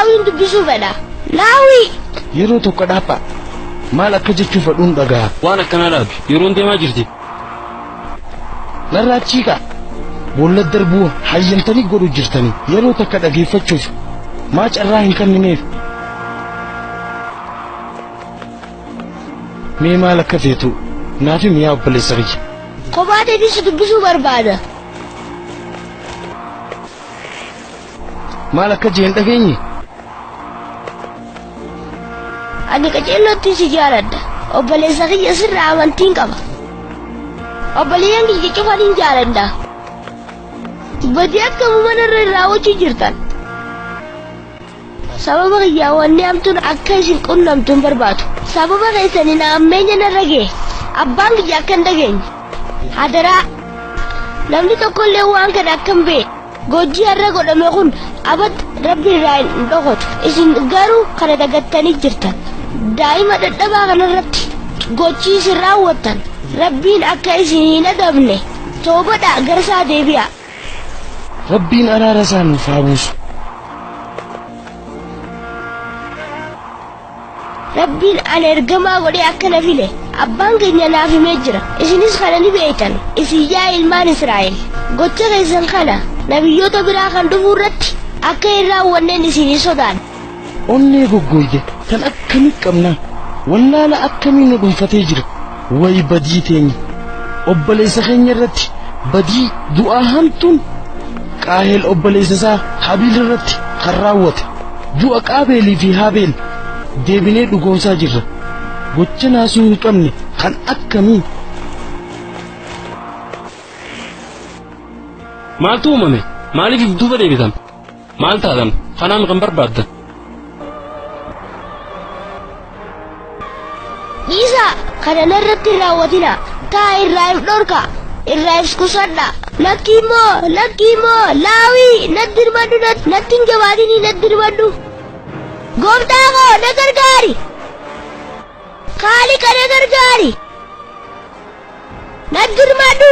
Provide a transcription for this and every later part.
laawin dubbisu fedha. Laawi yeroo tokko dhaapa maal akka jechuu fadhuun dhagaa waan akkana dhaabi yeroon deemaa jirti narraachiika boolla darbuu hayyantanii godhu jirtanii yeroo takka dhageeffachuuf maa carraa hin kennineef mee maal akka feetu naaf himi yaa obboleessa kiyya kophaa teetis dubbisuu barbaada. maal akka jeen dhageenye ani qajeelootti si jaaladha. Obboleessa kiyya sirraa amantiin qaba. Obboleeyyan kiyya cufaniin jaaladha. Badii akkam manarra raawwachuu jirtan. Sababa kiyyaa wanni hamtuun akka isin qunnamtuun barbaadu. Sababa keessaniin ammeenya narra ga'e. Abbaan kiyya akka hin dhageenye. Hadaraa namni tokkollee waan kana akka hin beekne. Gojii har'a godhame kun abad rabbi irraa hin dhokotu. Isin garuu kana dagattanii jirtan. Daa'ima dadhabaa kanarratti gochii isin raawwattan rabbiin akka isin hin adabne toobadhaa garsaa deebi'a. rabbiin araara isaa nuuf haa buusu. Rabbiin ana ergamaa godhee akkana file abbaan keenya naaf himee jira isinis kana ni beektan isin yaa ilmaan Israa'el gocha keessan kana nabiyyoota biraa kan dhufuu irratti akka hin raawwanneen isin hin sodaanne. onnee goggooyde tan akkamii qabnaa wallaala akkamii nu dhuunfatee jira wayi badii teenya obboleessa keenya irratti badii du'aa hamtuun qaaheel obboleessa isaa habiil irratti kan raawwate du'a qaabeelii fi haabeel deebinee dhugoomsaa jirra gocha naasuu hin qabne kan akkamii maaltu uumame maaliif duuba deebitan maal taatan kanaan kan barbaaddan Isa kana narratti raawwatina taa irraa if dhorka irraa if kusadha lakkiimoo laawii naddirmadhu nattiin jabaatini naddirmadhu gooftaa koo na gargaari kaaliqa na gargaari naddirmadhu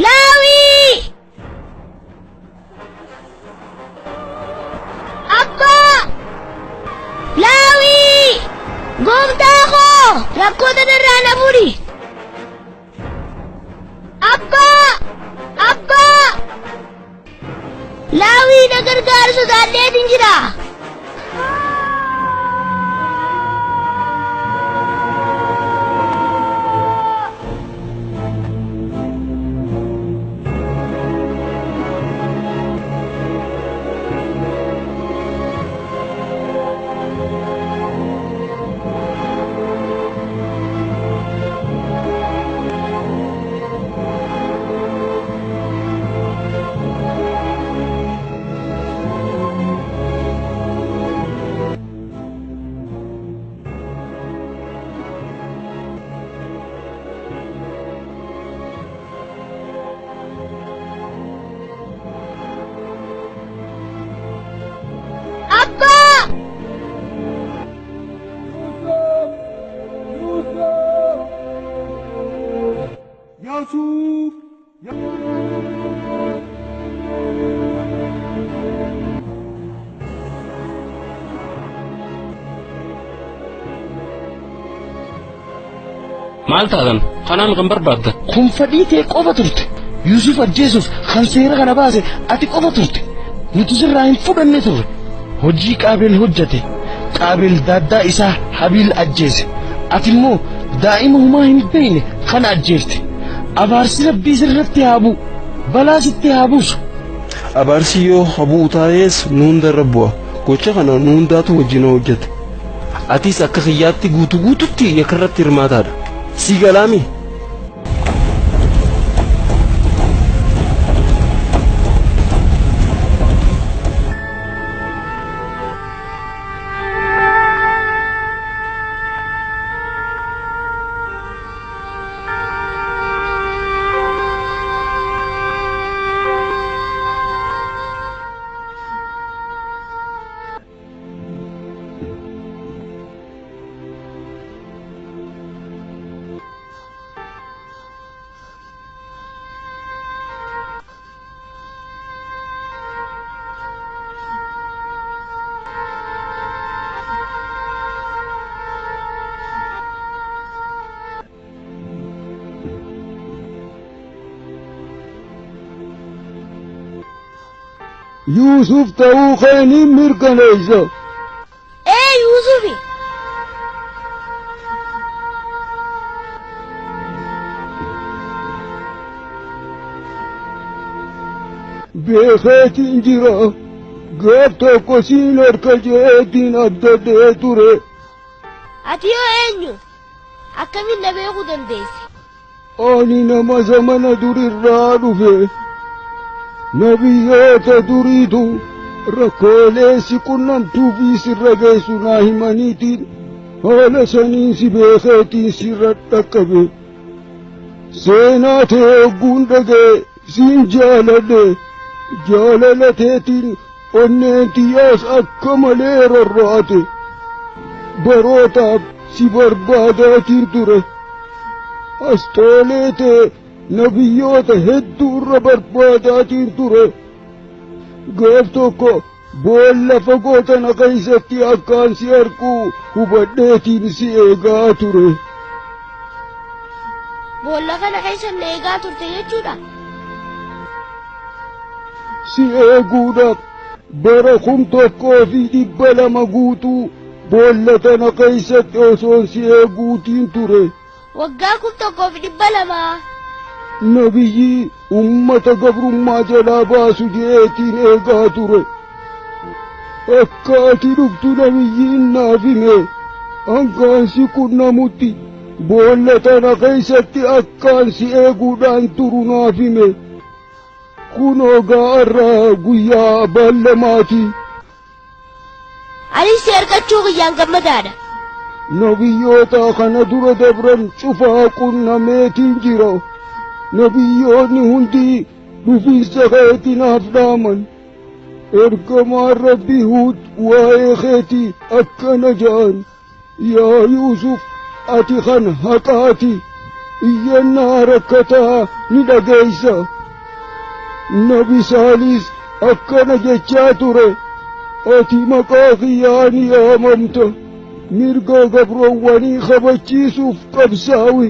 laawii abbaa laawii gooftaa koo rakkoota narraa na furi abbaa laawii na gargaaru sodaadheetin jira. maal taatan kanaan kan barbaaddan kun fadhii ta'e qofa turte Yuusuf ajjeesuuf kan seera kana baase ati qofa turte nuti sirraa hin fudhanne turre hojii qaabeel hojjate qaabeel daaddaa isaa habiil ajjeese ati immoo daa'ima humaa hin beekne kana ajjeefte abaarsi rabbii sirratti haa bu'u balaa sitti haa buusu. abaarsi yoo habuu taayees nuun darra bu'a gocha kana nuun daatu wajjin hojjete atis akka kiyyaatti guutuutti yakkarratti hirmaataadha si galaami. Yuusuf ta'uu keeni mirkaneessa. Yuusufi. Beekeetiin jira gaaf tokko siin harka jeetiin addadhee ture. Ati yoo eenyu? Akkamiin na beekuu dandeesse? Ani nama zamana durirraa dhufe. Nabiyyoota duriitu rakkoolee si qunnamtuu fi sirra geessu naa himaniitiin haala saniin si beekeetiin sirra dhaqqabe. Seenaa ta'e ogguun dhagee siin jaaladhe. Jaalala teetiin onneen tiyyaas akka malee rarraate. Barootaaf si barbaadaatiin ture. As toolee ta'e nabiyyoota hedduu irra barbaadaatiin ture. Gaaf tokko boolla fagoo tana keessatti akkaan si argu hubadheetiin si eegaa ture. Boolla kana keessa na eegaa turte jechuudha? Si eeguudhaaf bara 1,200 guutuu boolla tana keessatti osoon si eeguutiin ture. Waggaa 1,200? Nabiyyi ummata gabrummaa jalaa baasu jeetiin eegaa ture. Akka ati dhuftu nabiyyiin naaf hime hangaan si qunnamutti boolla tana keessatti akkaan si eeguudhaan turu naaf hime. Kunoo gaarraa guyyaa baallamaati. Anis si argachuu guyyaan gammadaadha. Nabiyyoota kana dura dabran cufaa qunnameetiin jira. Nabiyyoonni hundi dhufiinsa keetii naaf dhaaman. Ergamaan Rabbi Huud waa'ee keetii akkana jedhan. Yaa Yuusuf ati kan haqaati. Iyyannaa rakkataa ni dhageeysa. Nabi Saaliis akkana jechaa ture. Ati maqaa kiyyaan yaamamta. Mirga gabroowwanii kabachiisuuf qabsaawi.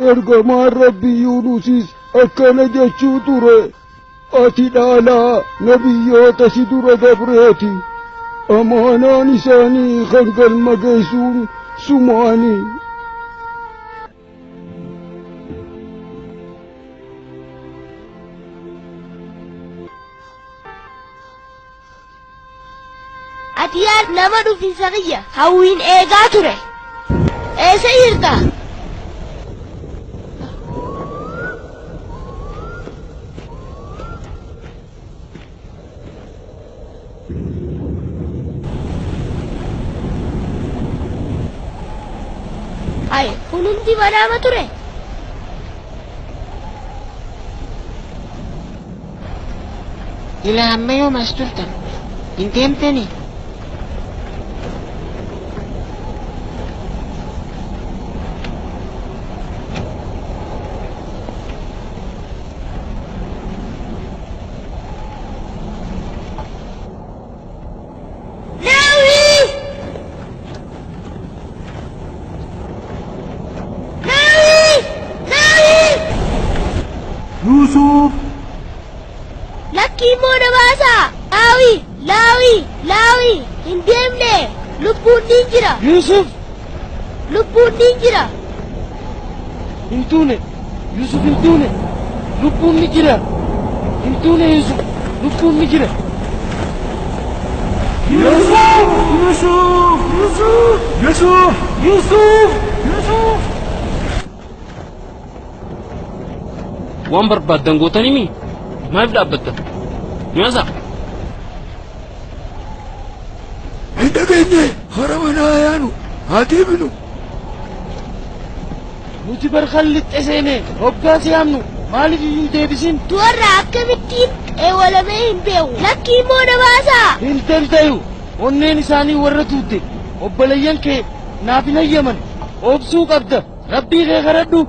Ergamaan Rabbi Yuunusis akkana jechuu ture. Ati dhaalaa nabiyyoota si dura dabreeti. Amaanaan isaanii kan galma geessuun sumaani. Ati yaa nama dhufiinsa kiyya hawwiin eegaa ture. Eessa jirta? Ay, kun hundi manaama ture. Ilaa amma yoom as turtan? Hin deemtanii? Yuusuf! Lakkii moo na baasaa? Laawi! Hin deemne! Lubbuun ni jira! Yuusuf! Lubbuun ni jira! Hin tuune! Yuusuf hin tuune! Lubbuun ni jira! Hin tuune Yuusuf! Lubbuun ni jira! Yuusuf! Waan barbaaddan gootanii mi? Maaliif dhaabbattan? Nyaasa? Hin dhageenye hara manaa yaanu haa deebinu. Nuti barkan lixxe seene hoggaa si'aamnu maaliif iyyuu deebisin? Du'arraa akkamittiin eewalamee hin beeku. Lakkii moo na baasaa? Hin ta'u onneen isaanii warra tuutte obboleeyyan kee naaf hin hayyaman obsuu qabda. Rabbii kee kadhadhu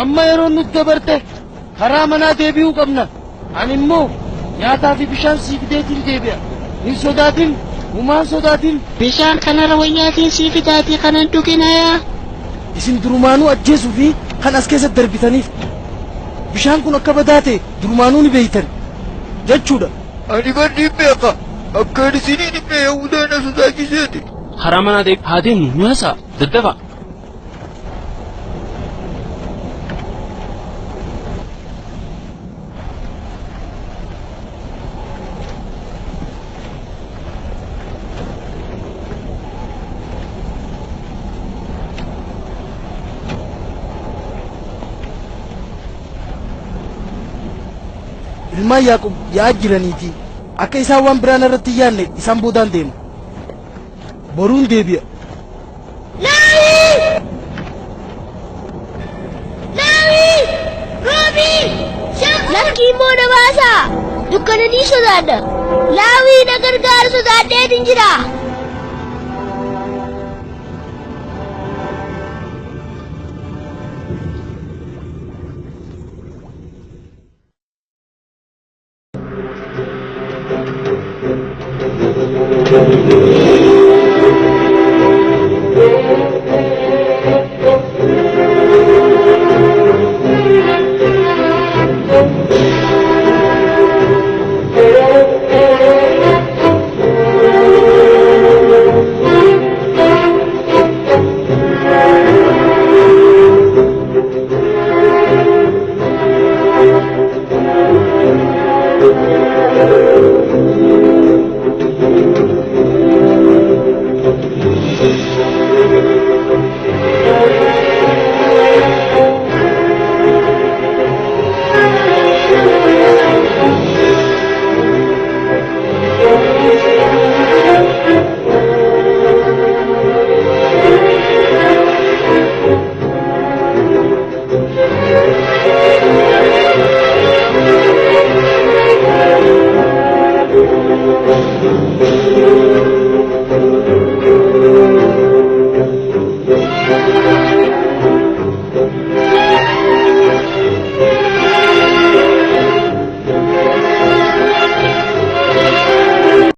amma yeroon nutti dabarte karaa manaa deebi'uu qabna. Ani immoo nyaataa fi bishaan sii fideetiin deebi'a. Hin sodaatin, humaan sodaatin. Bishaan kanarra wayyaatiin sii fidaatii kanan dhuginayaa. Isin durumaanuu ajjeesuu fi kan as keessatti darbitaniif bishaan kun akka badaa ta'e durumaanuu ni beeytan jechuudha. Ani badii beeka. Akka isiniin himne Yahudaan na sodaachiseeti. Karaa manaa ta'e haa deemnu nu haasa'a daddafa. Ilmaan Yaaqub yaa jiraniiti. Akka isaan waan biraan irratti yaanne isaan boodaan deemu. Boruun deebi'a. Laawi! Laawi! Roobii! Lakkii immoo na baasaa! Dukkana ni sodaadha. Laawii na gargaara sodaadheetiin jira.